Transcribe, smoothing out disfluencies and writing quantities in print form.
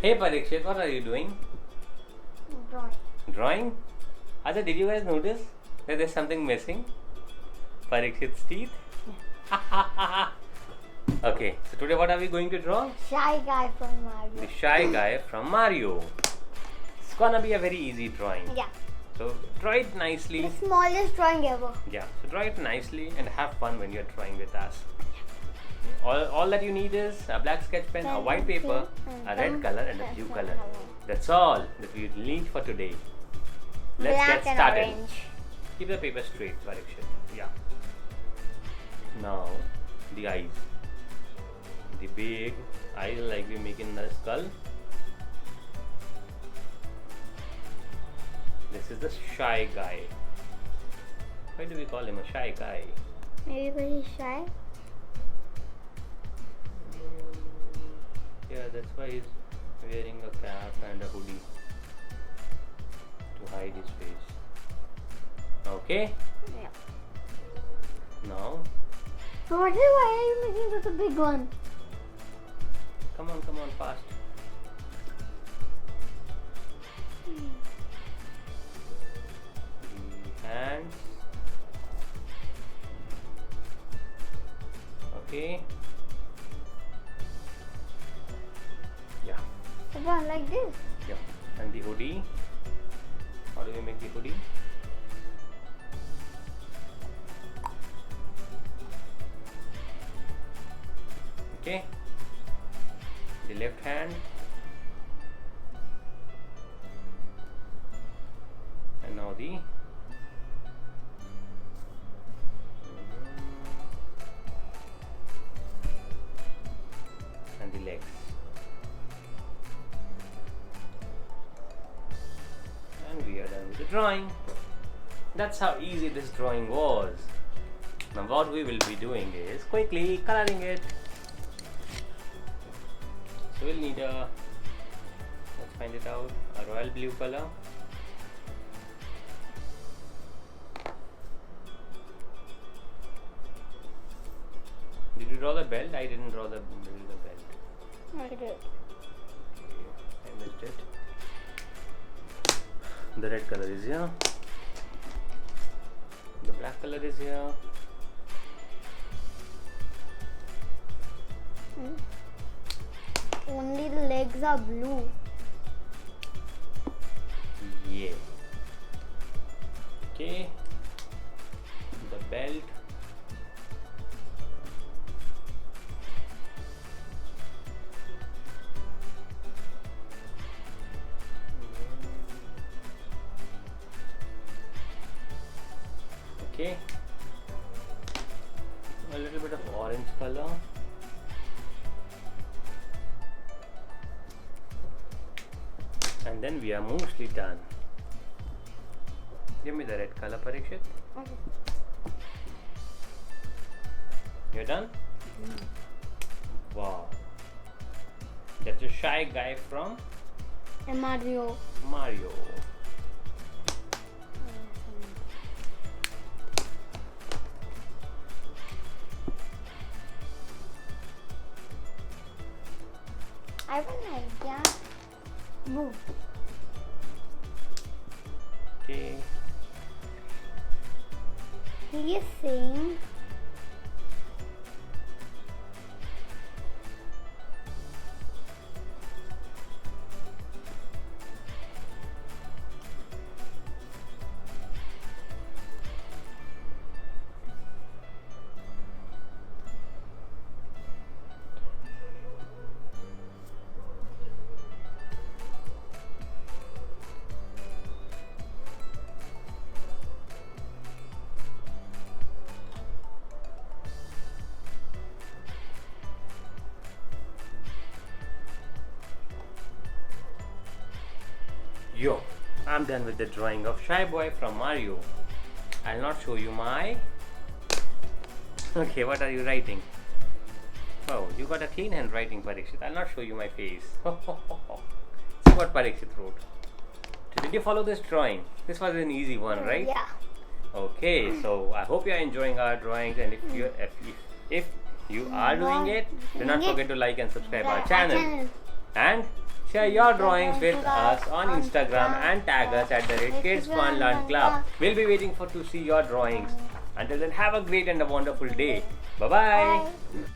Hey Parikshet, what are you doing? Drawing. Drawing? Acha, did you guys notice that there's something missing? Parikshit's teeth? Okay, so today what are we going to draw? Shy guy from Mario. The shy guy from Mario. It's gonna be a very easy drawing. Yeah. So draw it nicely. The smallest drawing ever. Yeah, so draw it nicely and have fun when you're drawing with us. All that you need is a black sketch pen, a white paper, a red color and a blue color. That's all that we need for today. Let's Black get started. and orange. Keep the paper straight, Parikshet. Yeah. Now, the eyes. The big eyes like we make in the skull. This is the shy guy. Why do we call him a shy guy? Maybe because he's shy. Yeah, that's why he's wearing a cap and a hoodie to hide his face. Okay, Yeah. now So why are you making such a big one? come on, fast. The hands. Okay. Yeah. One like this. Yeah. And the hoodie. How do we make the hoodie? Okay. The left hand. And now the and the legs. And we are done with the drawing. That's how easy this drawing was. Now what we will be doing is quickly coloring it. So we'll need let's find it out, a royal blue color. Did you draw the belt? I didn't draw the belt. I did. Okay, I missed it. The red color is here. The black color is here. Only the legs are blue. Yeah. Okay. The belt. Okay. A little bit of orange color. And then we are mostly done. Give me the red color, Parikshet. Okay. You're done? Wow. That's a shy guy from And Mario. Mario. I have an idea. Move. Okay. He is saying Yo, I'm done with the drawing of Shy Boy from Mario. I'll not show you my... Okay, what are you writing? Oh, you got a clean handwriting, Parikshet. I'll not show you my face. See what Parikshet wrote. So did you follow this drawing? This was an easy one, right? Yeah. Okay, so I hope you are enjoying our drawings, and if you are doing it, do not forget to like and subscribe our channel. And Share your drawings with us on Instagram and tag us at the Kids Fun Learn Club. We'll be waiting to see your drawings. Until then, have a great and a wonderful day. Bye-bye. Bye.